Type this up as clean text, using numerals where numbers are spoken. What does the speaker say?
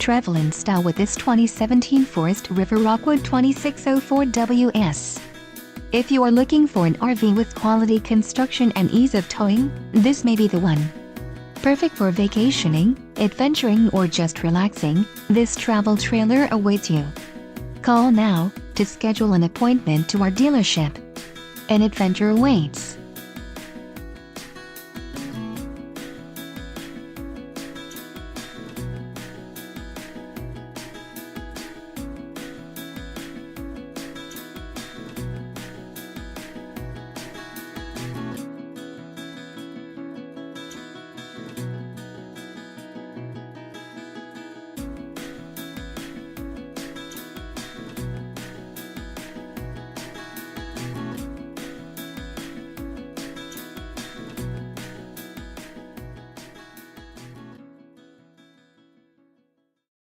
Travel in style with this 2017 Forest River Rockwood 2604WS. If you are looking for an RV with quality construction and ease of towing, this may be the one. Perfect for vacationing, adventuring, or just relaxing, this travel trailer awaits you. Call now to schedule an appointment to our dealership. An adventure awaits.